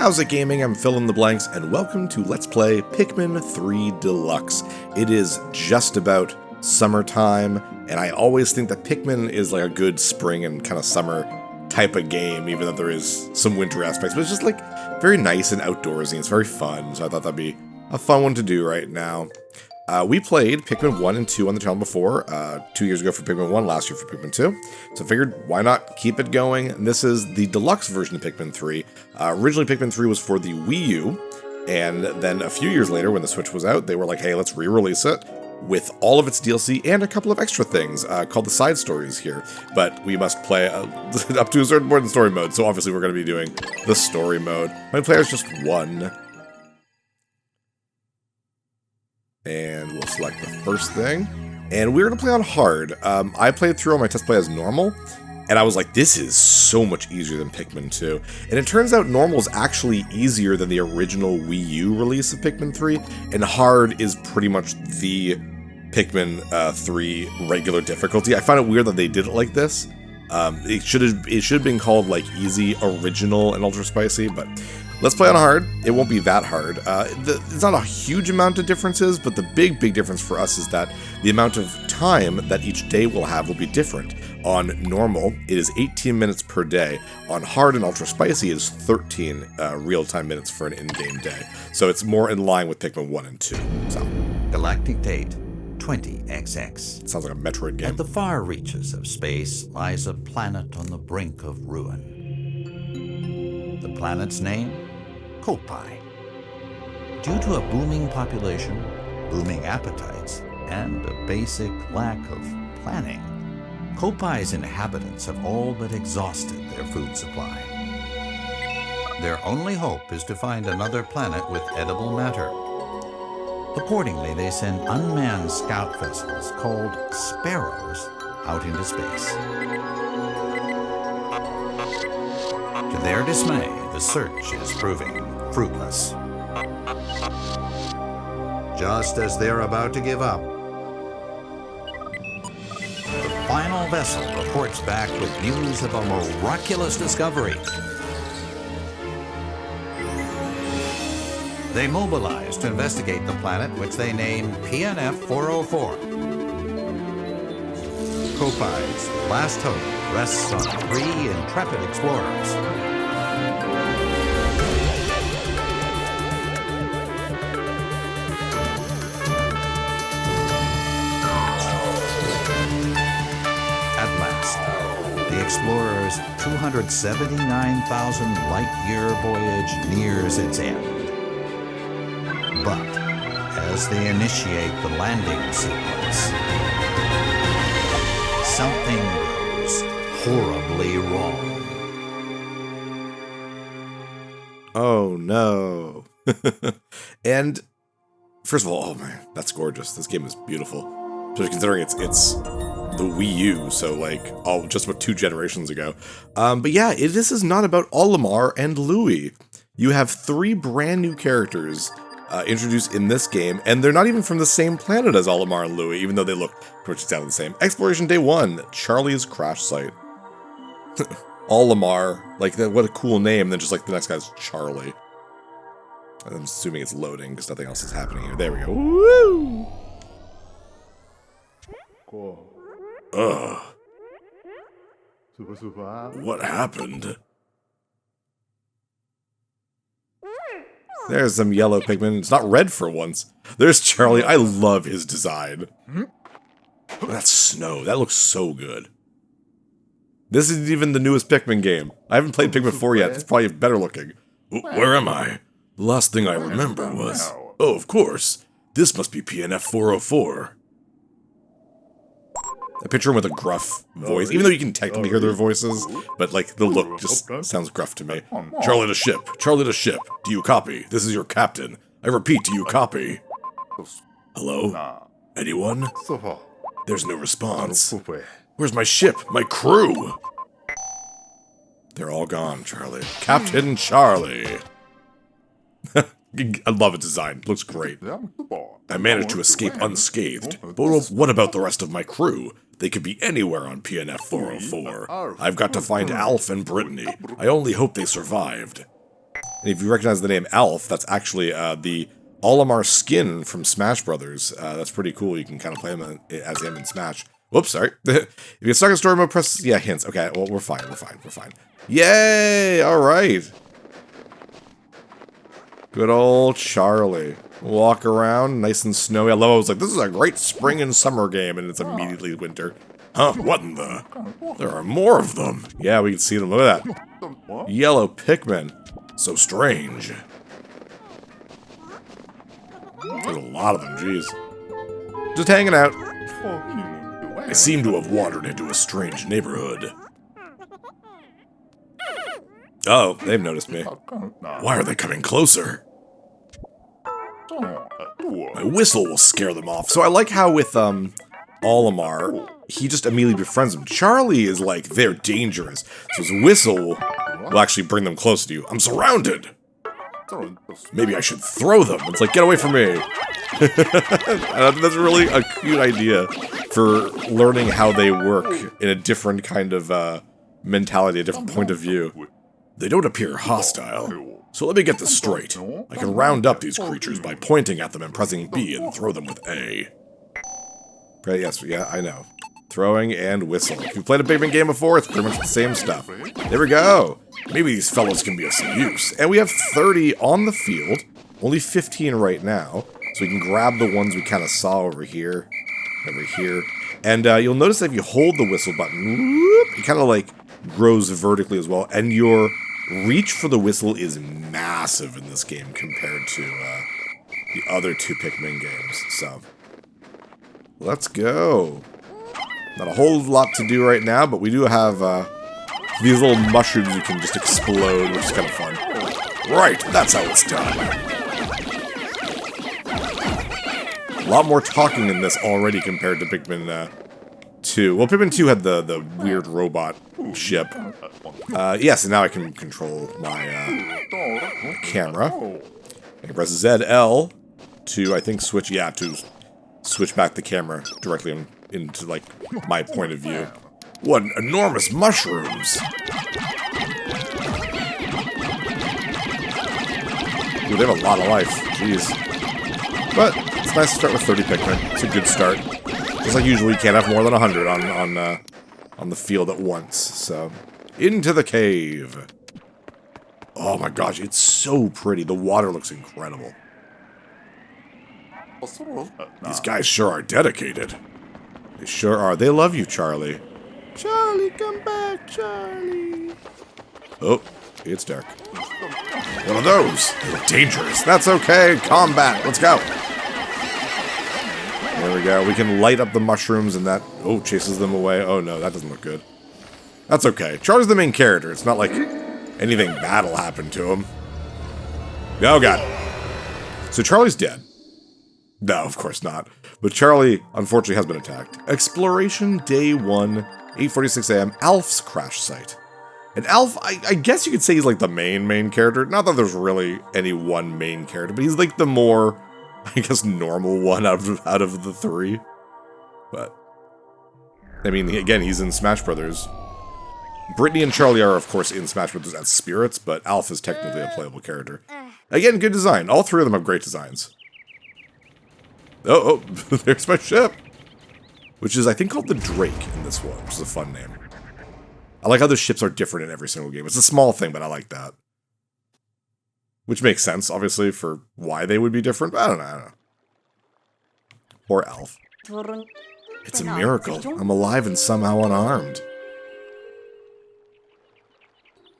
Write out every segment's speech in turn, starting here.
How's it gaming? I'm Fill in the Blanks, and welcome to Let's Play Pikmin 3 Deluxe. It is just about summertime, and I always think that Pikmin is like a good spring and kind of summer type of game, even though there is some winter aspects, but it's just like very nice and outdoorsy, and it's very fun, so I thought that'd be a fun one to do right now. We played Pikmin 1 and 2 on the channel before, 2 years ago for Pikmin 1, last year for Pikmin 2, so I figured why not keep it going. And this is the deluxe version of Pikmin 3. Originally Pikmin 3 was for the Wii U, and then a few years later when the Switch was out, they were like, hey, let's re-release it with all of its DLC and a couple of extra things called the side stories here. But we must play up to a certain point in story mode, so obviously we're going to be doing the story mode. My player is just one. And we'll select the first thing. And we're going to play on hard. I played through on my test play as normal, and I was like, this is so much easier than Pikmin 2. And it turns out normal is actually easier than the original Wii U release of Pikmin 3, and hard is pretty much the Pikmin 3 regular difficulty. I find it weird that they did it like this. It should have been called like easy, original, and ultra spicy, but let's play on hard. It won't be that hard. It's not a huge amount of differences, but the big difference for us is that the amount of time that each day will have will be different. On normal, it is 18 minutes per day. On hard and ultra spicy, it is 13 real-time minutes for an in-game day. So it's more in line with Pikmin 1 and 2. So Galactic date 20XX. it sounds like a Metroid game. At the far reaches of space lies a planet on the brink of ruin. The planet's name? Kopai. Due to a booming population, booming appetites, and a basic lack of planning, Kopai's inhabitants have all but exhausted their food supply. Their only hope is to find another planet with edible matter. Accordingly, they send unmanned scout vessels called Sparrows out into space. To their dismay, the search is proving fruitless. Just as they're about to give up, the final vessel reports back with news of a miraculous discovery. They mobilize to investigate the planet, which they name PNF-404. Kopai's last hope rests on 3 intrepid explorers. At last, the explorers' 279,000 light-year voyage nears its end. But as they initiate the landing sequence, something goes horribly wrong. Oh no. And first of all, oh man, that's gorgeous. This game is beautiful. Especially considering it's the Wii U, so like just about 2 generations ago. But yeah, this is not about Olimar and Louie. You have 3 brand new characters introduced in this game, and they're not even from the same planet as Olimar and Louie, even though they look pretty much exactly the same. Exploration Day 1, Charlie's crash site. Olimar, like, what a cool name, and then just like the next guy's Charlie. I'm assuming it's loading, because nothing else is happening here. There we go. Woo! Ugh. What happened? There's some yellow Pikmin. It's not red for once. There's Charlie. I love his design. That's snow. That looks so good. This isn't even the newest Pikmin game. I haven't played Pikmin 4 yet. It's probably better looking. Where am I? The last thing I remember was... Oh, of course. This must be PNF-404. I picture him with a gruff voice, even though you can technically hear their voices, but like the look just sounds gruff to me. Charlie to ship. Charlie to ship. Do you copy? This is your captain. I repeat, do you copy? Hello? Anyone? There's no response. Where's my ship? My crew? They're all gone, Charlie. Captain Charlie. I love its design. It looks great. I managed to escape unscathed, but what about the rest of my crew? They could be anywhere on PNF-404. I've got to find Alph and Brittany. I only hope they survived. And if you recognize the name Alph, that's actually the Olimar skin from Smash Brothers. That's pretty cool. You can kind of play him as him in Smash. Whoops, sorry. If you get stuck in story mode, press, yeah, hints. Okay, well, we're fine. Yay! All right. Good old Charlie. Walk around, nice and snowy. I love it. I was like, this is a great spring and summer game, and it's immediately winter. Huh, what in the? There are more of them. Yeah, we can see them. Look at that. Yellow Pikmin. So strange. There's a lot of them, jeez. Just hanging out. I seem to have wandered into a strange neighborhood. Oh, they've noticed me. Why are they coming closer? My whistle will scare them off. So I like how with Olimar, he just immediately befriends them. Charlie is like, they're dangerous. So his whistle will actually bring them close to you. I'm surrounded. Maybe I should throw them. It's like, get away from me. That's really a cute idea for learning how they work in a different kind of mentality, a different point of view. They don't appear hostile. So let me get this straight. I can round up these creatures by pointing at them and pressing B and throw them with A. Right, yes, yeah, I know. Throwing and whistle. If you've played a Pikmin game before, it's pretty much the same stuff. There we go. Maybe these fellows can be of some use. And we have 30 on the field. Only 15 right now. So we can grab the ones we kind of saw over here. And you'll notice that if you hold the whistle button, whoop, it kind of like grows vertically as well. And your reach for the whistle is massive in this game compared to the other two Pikmin games. So, let's go. Not a whole lot to do right now, but we do have these little mushrooms you can just explode, which is kind of fun. Right, that's how it's done. A lot more talking in this already compared to Pikmin 2. Well, Pikmin 2 had the weird robot ship. Yes, and now I can control my camera. I can press ZL to, I think, switch back the camera directly into, like, my point of view. What enormous mushrooms! Ooh, they have a lot of life. Jeez. But it's nice to start with 30 Pikmin. It's a good start. Just like usually, you can't have more than 100 on the field at once. So, into the cave. Oh my gosh, it's so pretty. The water looks incredible. These guys sure are dedicated. They sure are. They love you, Charlie. Charlie, come back, Charlie. Oh, it's dark. One of those. They look dangerous. That's okay. Combat. Let's go. There we go. We can light up the mushrooms and that, oh, chases them away. Oh no, that doesn't look good. That's okay. Charlie's the main character. It's not like anything bad will happen to him. Oh god. So Charlie's dead. No, of course not. But Charlie, unfortunately, has been attacked. Exploration Day 1, 8:46 a.m., Alph's crash site. And Alph, I guess you could say he's like the main character. Not that there's really any one main character, but he's like the more, I guess, normal one out of the three. But, I mean, again, he's in Smash Brothers. Brittany and Charlie are, of course, in Smash Brothers as spirits, but Alph is technically a playable character. Again, good design. All three of them have great designs. Oh, there's my ship. Which is, I think, called the Drake in this one, which is a fun name. I like how the ships are different in every single game. It's a small thing, but I like that. Which makes sense, obviously, for why they would be different, but I don't know. Poor Alph. It's a miracle. I'm alive and somehow unarmed.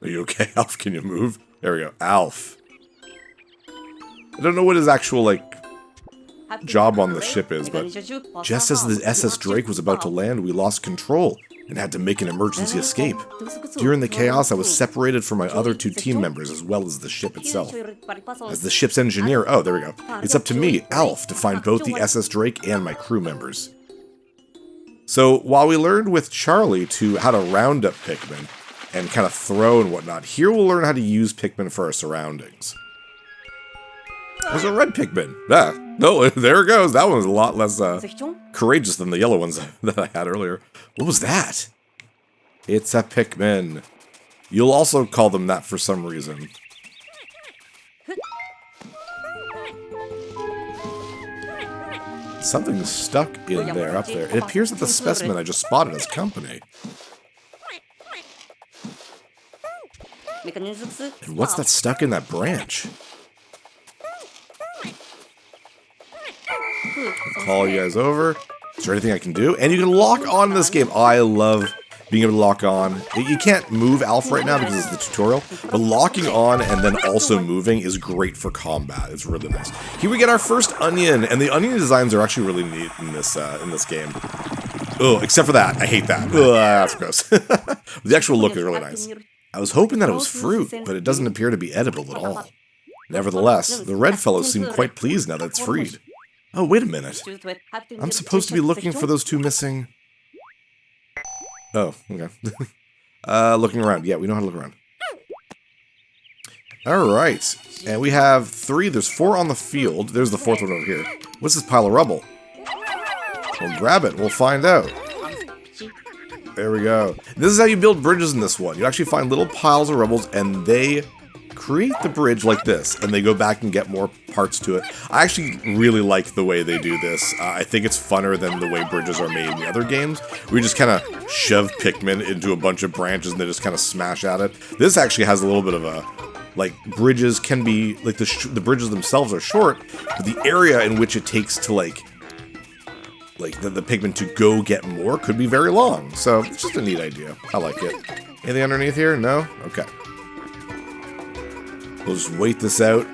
Are you okay, Alph? Can you move? There we go. Alph. I don't know what his actual, like, job on the ship is, but just as the SS Drake was about to land, we lost control and had to make an emergency escape. During the chaos, I was separated from my other two team members as well as the ship itself. As the ship's engineer, oh, there we go. It's up to me, Alph, to find both the SS Drake and my crew members. So, while we learned with Charlie how to round up Pikmin and kind of throw and whatnot, here we'll learn how to use Pikmin for our surroundings. There's a red Pikmin. Ah, no, there it goes. That one was a lot less courageous than the yellow ones that I had earlier. What was that? It's a Pikmin. You'll also call them that for some reason. Something's stuck in there, up there. It appears that the specimen I just spotted is company. And what's that stuck in that branch? I'll call you guys over. Is there anything I can do? And you can lock on in this game. I love being able to lock on. You can't move Alph right now because it's the tutorial, but locking on and then also moving is great for combat. It's really nice. Here we get our first onion, and the onion designs are actually really neat in this game. Oh, except for that. I hate that. Ugh, that's gross. The actual look is really nice. I was hoping that it was fruit, but it doesn't appear to be edible at all. Nevertheless, the red fellows seem quite pleased now that it's freed. Oh, wait a minute. I'm supposed to be looking for those two missing... Oh, okay. Looking around. Yeah, we know how to look around. Alright. And we have 3. There's 4 on the field. There's the 4th one over here. What's this pile of rubble? We'll grab it. We'll find out. There we go. This is how you build bridges in this one. You actually find little piles of rubbles, and they create the bridge like this, and they go back and get more parts to it. I actually really like the way they do this. I think it's funner than the way bridges are made in the other games. We just kind of shove Pikmin into a bunch of branches and they just kind of smash at it. This actually has a little bit of a, like, bridges can be, like, the bridges themselves are short, but the area in which it takes to, like the Pikmin to go get more could be very long. So, it's just a neat idea. I like it. Anything underneath here? No? Okay. We'll just wait this out.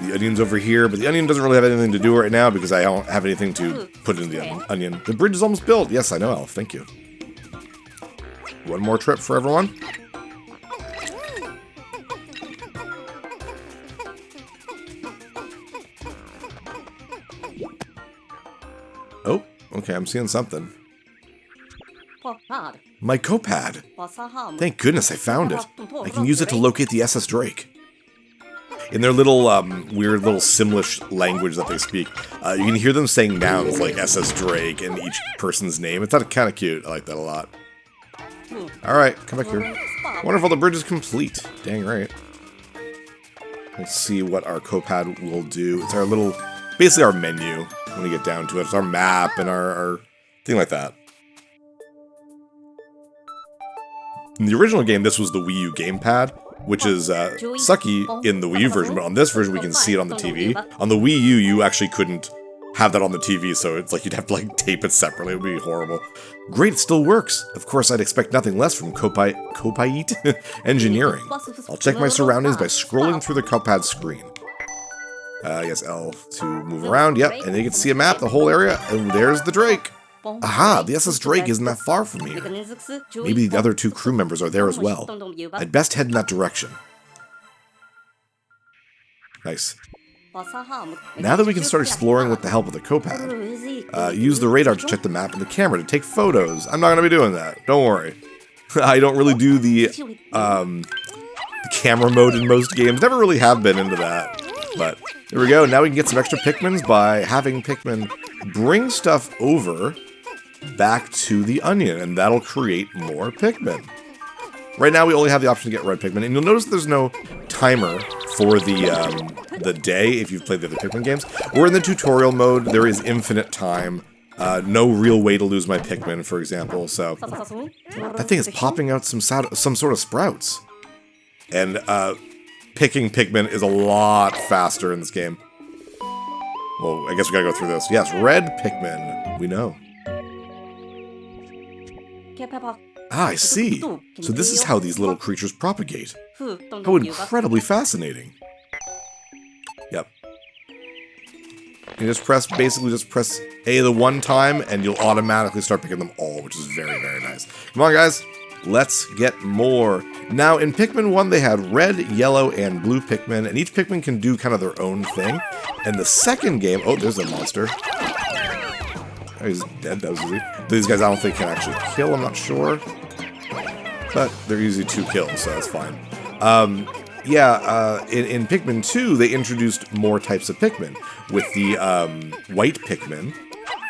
The onion's over here, but the onion doesn't really have anything to do right now because I don't have anything to put in the onion. The bridge is almost built. Yes, I know, Alph. Thank you. One more trip for everyone. Oh, okay, I'm seeing something. My copad. Thank goodness I found it. I can use it to locate the SS Drake. In their little, weird little Simlish language that they speak, you can hear them saying nouns like SS Drake and each person's name. It's kind of cute. I like that a lot. Alright, come back here. Wonderful, the bridge is complete. Dang right. Let's see what our copad will do. It's our little, basically our menu when we get down to it. It's our map and our thing like that. In the original game, this was the Wii U gamepad, which is sucky in the Wii U version, but on this version we can see it on the TV. On the Wii U, you actually couldn't have that on the TV, so it's like you'd have to like tape it separately. It would be horrible. Great, it still works. Of course, I'd expect nothing less from Kopite Engineering. I'll check my surroundings by scrolling through the copad screen. Yes, L to move around. Yep, and you can see a map, the whole area, and there's the Drake. Aha, the SS Drake isn't that far from here. Maybe the other 2 crew members are there as well. I'd best head in that direction. Nice. Now that we can start exploring with the help of the copad, use the radar to check the map and the camera to take photos. I'm not going to be doing that. Don't worry. I don't really do the camera mode in most games. Never really have been into that. But there we go. Now we can get some extra Pikmins by having Pikmin bring stuff over back to the onion, and that'll create more Pikmin. Right now we only have the option to get red Pikmin, and you'll notice there's no timer for the day if you've played the other Pikmin games. Or in the tutorial mode, there is infinite time. No real way to lose my Pikmin, for example, so... That thing is popping out some sort of sprouts. And, picking Pikmin is a lot faster in this game. Well, I guess we gotta go through this. Yes, red Pikmin. We know. Ah, I see. So this is how these little creatures propagate. How incredibly fascinating. Yep. You just basically just press A the one time, and you'll automatically start picking them all, which is very, very nice. Come on, guys. Let's get more. Now, in Pikmin 1, they had red, yellow, and blue Pikmin, and each Pikmin can do kind of their own thing. And the second game... Oh, there's a monster. Oh, he's dead. That was easy. These guys I don't think can actually kill, I'm not sure. But they're easy to kill, so that's fine. In Pikmin 2, they introduced more types of Pikmin, with the white Pikmin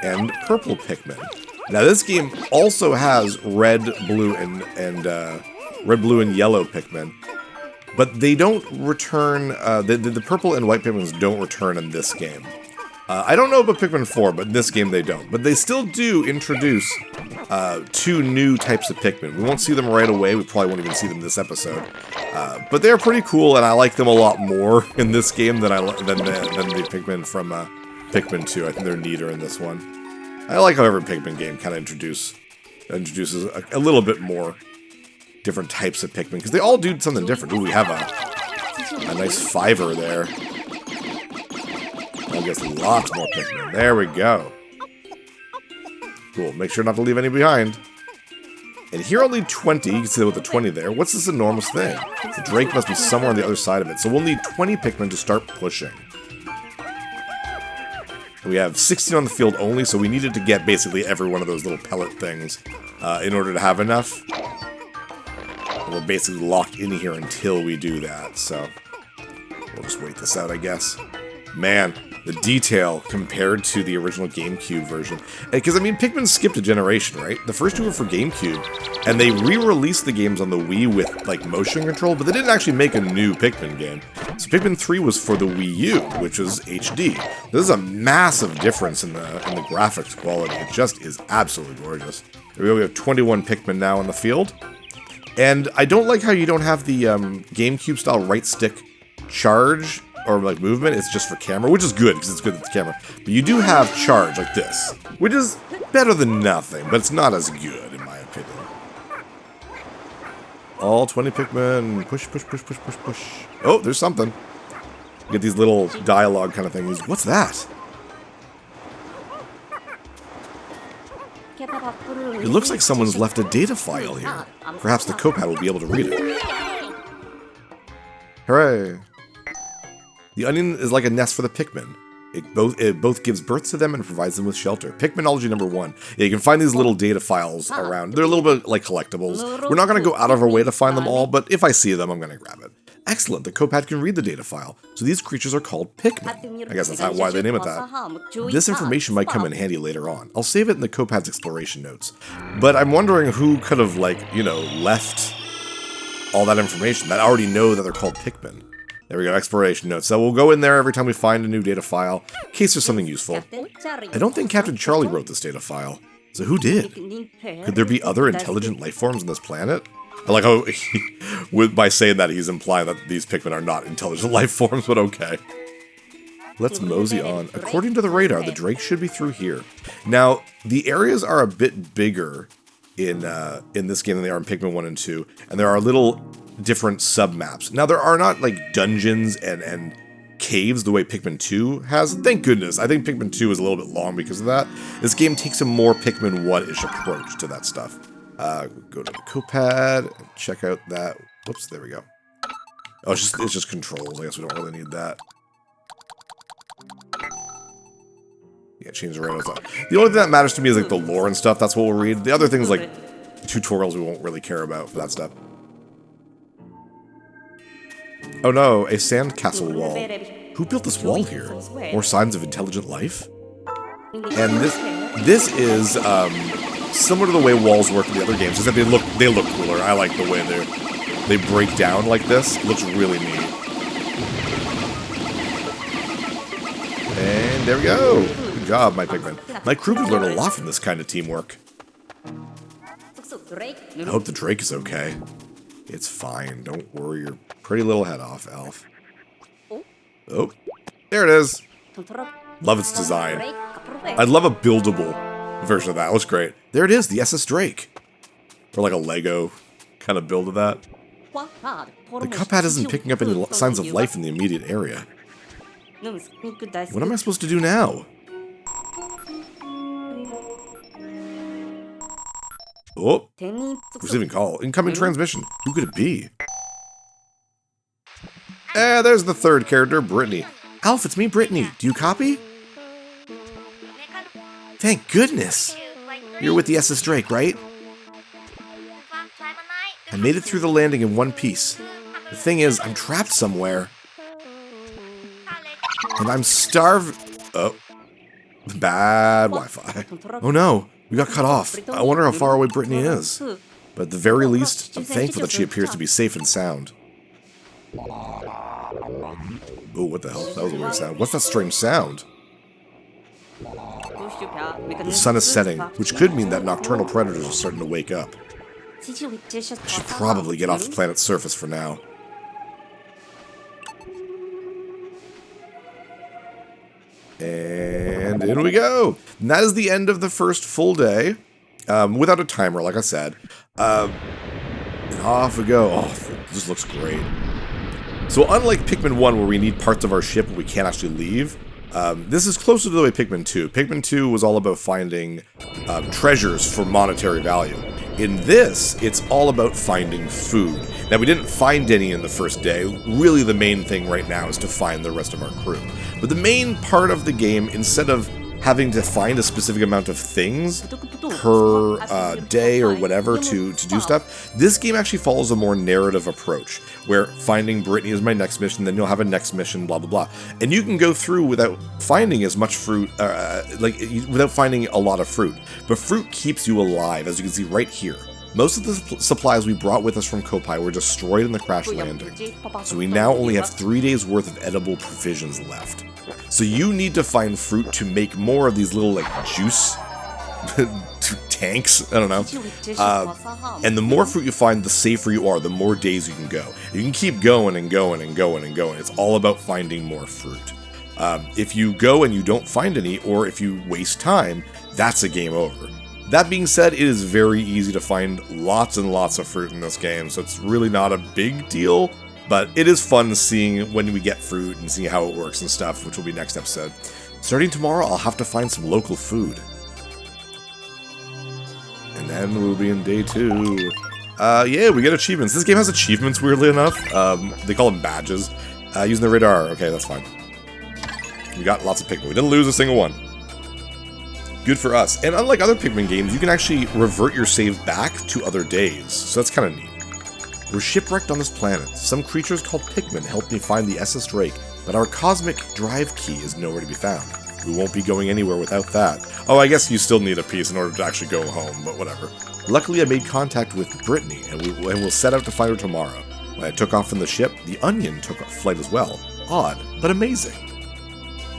and purple Pikmin. Now, this game also has red, blue, and yellow Pikmin, but they don't return. The purple and white Pikmins don't return in this game. I don't know about Pikmin 4, but in this game they don't. But they still do introduce 2 new types of Pikmin. We won't see them right away. We probably won't even see them this episode. But they're pretty cool, and I like them a lot more in this game than the Pikmin from Pikmin 2. I think they're neater in this one. I like how every Pikmin game kind of introduces a little bit more different types of Pikmin, because they all do something different. Ooh, we have a nice fiver there. I guess lots more Pikmin. There we go. Cool. Make sure not to leave any behind. And here only 20. You can see with the 20 there. What's this enormous thing? The Drake must be somewhere on the other side of it. So we'll need 20 Pikmin to start pushing. We have 16 on the field only, so we needed to get basically every one of those little pellet things in order to have enough. And we're basically locked in here until we do that, so we'll just wait this out, I guess. Man, the detail compared to the original GameCube version. Because, I mean, Pikmin skipped a generation, right? The first 2 were for GameCube, and they re-released the games on the Wii with, like, motion control, but they didn't actually make a new Pikmin game. So Pikmin 3 was for the Wii U, which was HD. This is a massive difference in the graphics quality. It just is absolutely gorgeous. There we go, we have 21 Pikmin now in the field. And I don't like how you don't have the GameCube-style right-stick charge or like movement. It's just for camera, which is good because it's good with the camera. But you do have charge like this, which is better than nothing, but it's not as good in my opinion. All 20 Pikmin. Push, push, push, push, push, push. Oh, there's something. You get these little dialogue kind of things. What's that? It looks like someone's left a data file here. Perhaps the Copad will be able to read it. Hooray! The onion is like a nest for the Pikmin. It both gives birth to them and provides them with shelter. Pikminology number 1. Yeah, you can find these little data files around. They're a little bit like collectibles. We're not going to go out of our way to find them all, but if I see them, I'm going to grab it. Excellent, the Copad can read the data file. So these creatures are called Pikmin. I guess that's why they name it that. This information might come in handy later on. I'll save it in the Copad's exploration notes. But I'm wondering who could have, like, you know, left all that information that already know that they're called Pikmin. There we go, exploration notes. So we'll go in there every time we find a new data file, in case there's something useful. I don't think Captain Charlie wrote this data file. So who did? Could there be other intelligent life forms on this planet? I like how, by saying that, he's implying that these Pikmin are not intelligent life forms, but okay. Let's mosey on. According to the radar, the Drake should be through here. Now, the areas are a bit bigger in this game than they are in Pikmin 1 and 2, and there are little different sub-maps. Now, there are not, like, dungeons and caves the way Pikmin 2 has. Thank goodness. I think Pikmin 2 is a little bit long because of that. This game takes a more Pikmin 1-ish approach to that stuff. Go to the Copad and check out that. Whoops, there we go. Oh, it's just controls. I guess we don't really need that. Yeah, change the radars up. The only thing that matters to me is like the lore and stuff. That's what we'll read. The other things like tutorials we won't really care about for that stuff. Oh no, a sandcastle wall. Who built this wall here? More signs of intelligent life? And this is similar to the way walls work in the other games, except they look cooler. I like the way they break down like this. It looks really neat. And there we go. Good job, my Pikmin. My crew could learn a lot from this kind of teamwork. I hope the Drake is okay. It's fine. Don't worry your pretty little head off, Alph. Oh, there it is. Love its design. I'd love a buildable version of that. It looks great. There it is, the SS Drake. Or like a Lego kind of build of that. The Cuphead isn't picking up any signs of life in the immediate area. What am I supposed to do now? Oh, receiving call. Incoming transmission. Who could it be? There's the third character, Brittany. Alph, it's me, Brittany. Do you copy? Thank goodness. You're with the SS Drake, right? I made it through the landing in one piece. The thing is, I'm trapped somewhere. And I'm starved. Oh. Bad Wi-Fi. Oh no, we got cut off. I wonder how far away Brittany is. But at the very least, I'm thankful that she appears to be safe and sound. Oh, what the hell? That was a weird sound. What's that strange sound? The sun is setting, which could mean that nocturnal predators are starting to wake up. Should probably get off the planet's surface for now. And in we go! And that is the end of the first full day, without a timer, like I said. And off we go. Oh, this looks great. So unlike Pikmin 1, where we need parts of our ship and we can't actually leave, this is closer to the way Pikmin 2. Pikmin 2 was all about finding treasures for monetary value. In this, it's all about finding food. Now, we didn't find any in the first day. Really, the main thing right now is to find the rest of our crew. But the main part of the game, instead of having to find a specific amount of things per day or whatever to do stuff, this game actually follows a more narrative approach, where finding Brittany is my next mission, then you'll have a next mission, blah, blah, blah. And you can go through without finding as much fruit, without finding a lot of fruit. But fruit keeps you alive, as you can see right here. Most of the supplies we brought with us from Kopai were destroyed in the crash landing, so we now only have 3 days worth of edible provisions left. So you need to find fruit to make more of these little, like, juice tanks, I don't know. And the more fruit you find, the safer you are, the more days you can go. You can keep going and going and going and going. It's all about finding more fruit. If you go and you don't find any, or if you waste time, that's a game over. That being said, it is very easy to find lots and lots of fruit in this game, so it's really not a big deal, but it is fun seeing when we get fruit and seeing how it works and stuff, which will be next episode. Starting tomorrow, I'll have to find some local food. And then we'll be in day 2. Yeah, we get achievements. This game has achievements, weirdly enough. They call them badges. Using the radar. Okay, that's fine. We got lots of Pikmin. We didn't lose a single one. Good for us. And unlike other Pikmin games, you can actually revert your save back to other days. So that's kind of neat. We're shipwrecked on this planet. Some creatures called Pikmin helped me find the SS Drake, but our cosmic drive key is nowhere to be found. We won't be going anywhere without that. Oh, I guess you still need a piece in order to actually go home, but whatever. Luckily, I made contact with Brittany, and we'll set out to find her tomorrow. When I took off from the ship, the Onion took a flight as well. Odd, but amazing.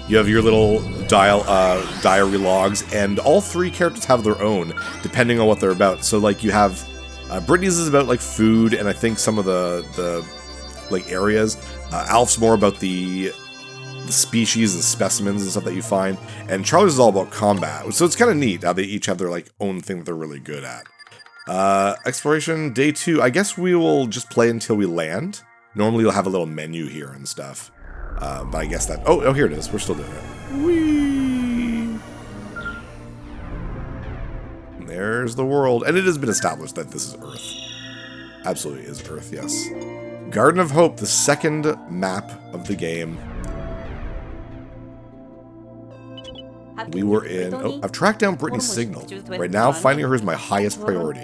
You have your little diary logs, and all 3 characters have their own, depending on what they're about. So, like, you have Brittany's is about like food, and I think some of the like areas. Alph's more about the species and specimens and stuff that you find, and Charlie's is all about combat. So it's kind of neat how they each have their like own thing that they're really good at. Exploration day 2. I guess we will just play until we land. Normally, you'll have a little menu here and stuff. But I guess that... Oh, here it is. We're still doing it. Whee! And there's the world. And it has been established that this is Earth. Absolutely is Earth, yes. Garden of Hope, the second map of the game. We were in... Oh, I've tracked down Brittany's signal. Right now, finding her is my highest priority.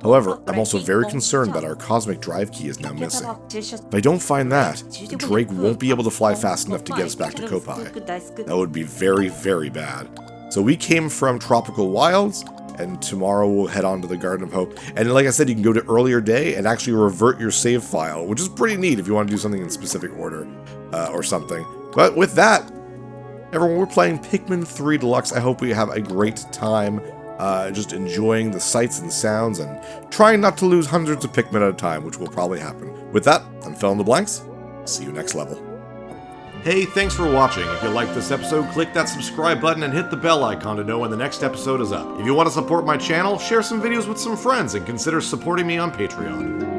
However, I'm also very concerned that our cosmic drive key is now missing. If I don't find that, the Drake won't be able to fly fast enough to get us back to Kopai. That would be very, very bad. So we came from Tropical Wilds, and tomorrow we'll head on to the Garden of Hope. And like I said, you can go to earlier day and actually revert your save file, which is pretty neat if you want to do something in specific order or something. But with that, everyone, we're playing Pikmin 3 Deluxe. I hope we have a great time just enjoying the sights and sounds and trying not to lose hundreds of Pikmin at a time, which will probably happen. With that, I'm Fill in the Blanks. See you next level. Hey, thanks for watching. If you liked this episode, click that subscribe button and hit the bell icon to know when the next episode is up. If you want to support my channel, share some videos with some friends and consider supporting me on Patreon.